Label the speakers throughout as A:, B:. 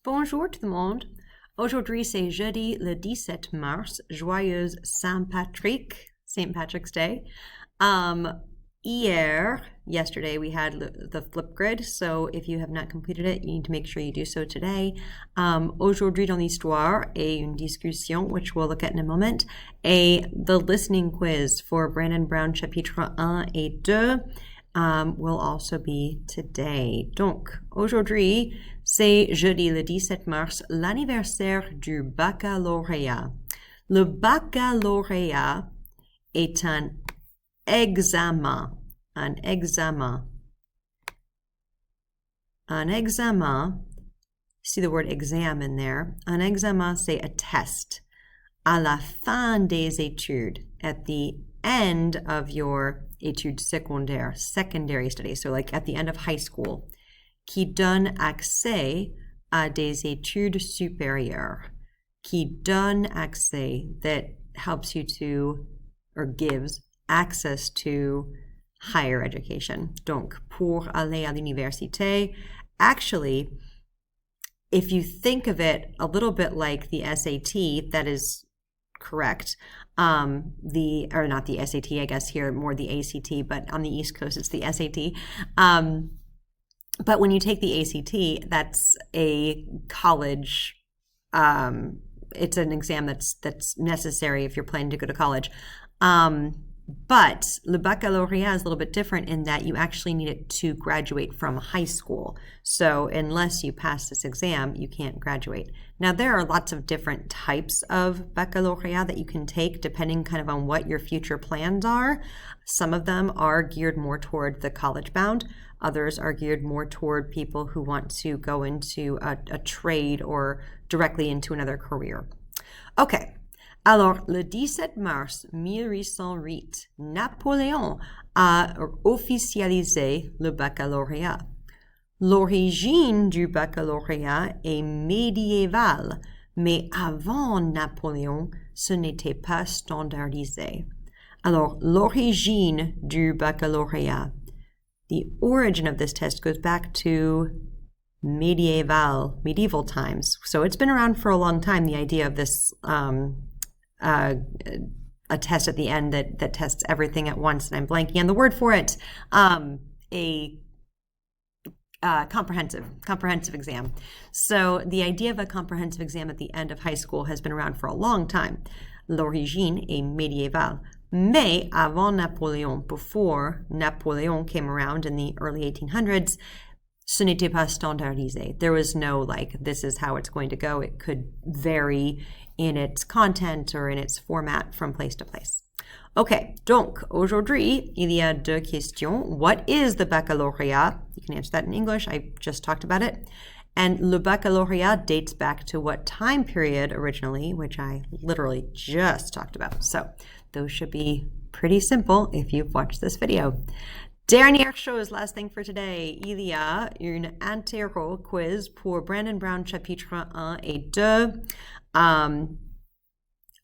A: Bonjour tout le monde. Aujourd'hui, c'est jeudi le 17 mars. Joyeuse Saint Patrick's Day. Yesterday, we had the Flipgrid, so if you have not completed it, you need to make sure you do so today. Aujourd'hui dans l'histoire, et une discussion, which we'll look at in a moment, et the listening quiz for Brandon Brown chapitre 1 et 2 will also be today. Donc, aujourd'hui, c'est jeudi le 17 mars, l'anniversaire du baccalauréat. Le baccalauréat est un examen. Un examen. Un examen, see the word exam in there. Un examen, c'est a test. À la fin des études, at the end of your études secondaires, secondary studies, so like at the end of high school, qui donne accès à des études supérieures. Qui donne accès, that helps you to, or gives access to higher education. Donc, pour aller à l'université, actually, if you think of it a little bit like the SAT, that is correct. Or not the SAT, I guess here, more the ACT, but on the East Coast, it's the SAT. But when you take the ACT, that's a college, it's an exam that's necessary if you're planning to go to college. But le baccalauréat is a little bit different in that you actually need it to graduate from high school. So unless you pass this exam, you can't graduate. Now, there are lots of different types of baccalauréat that you can take depending kind of on what your future plans are. Some of them are geared more toward the college bound. Others are geared more toward people who want to go into a trade or directly into another career. Okay. Alors, le 17 mars 1808, Napoléon a officialisé le baccalauréat. L'origine du baccalauréat est médiévale, mais avant Napoléon, ce n'était pas standardisé. Alors, l'origine du baccalauréat, the origin of this test goes back to medieval times. So it's been around for a long time, the idea of this a test at the end that tests everything at once, and I'm blanking on the word for it. A comprehensive exam. So the idea of a comprehensive exam at the end of high school has been around for a long time. L'origine est médiévale. Mais avant Napoléon, before Napoleon came around in the early 1800s, ce n'était pas standardisé. There was no like, this is how it's going to go. It could vary in its content or in its format from place to place. Okay, donc, aujourd'hui, il y a deux questions. What is the baccalauréat? You can answer that in English. I just talked about it. And le baccalauréat dates back to what time period originally, which I literally just talked about. So those should be pretty simple if you've watched this video. Dernière chose, last thing for today, il y a une interro quiz pour Brandon Brown chapitre 1 et 2.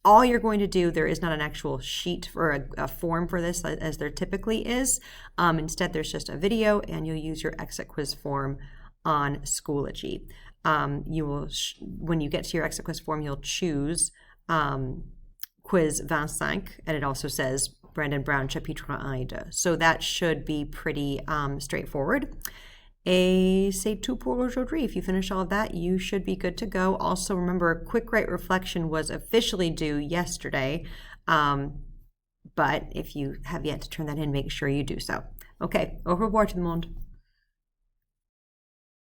A: All you're going to do, there is not an actual sheet or a form for this as there typically is. Instead, there's just a video and you'll use your exit quiz form on Schoology. You will, when you get to your exit quiz form, you'll choose quiz 25, and it also says Brandon Brown chapitre 1 et 2. So that should be pretty straightforward. Et c'est tout pour aujourd'hui. If you finish all of that, you should be good to go. Also, remember, Quick Write Reflection was officially due yesterday. But if you have yet to turn that in, make sure you do so. Okay, au revoir tout le monde.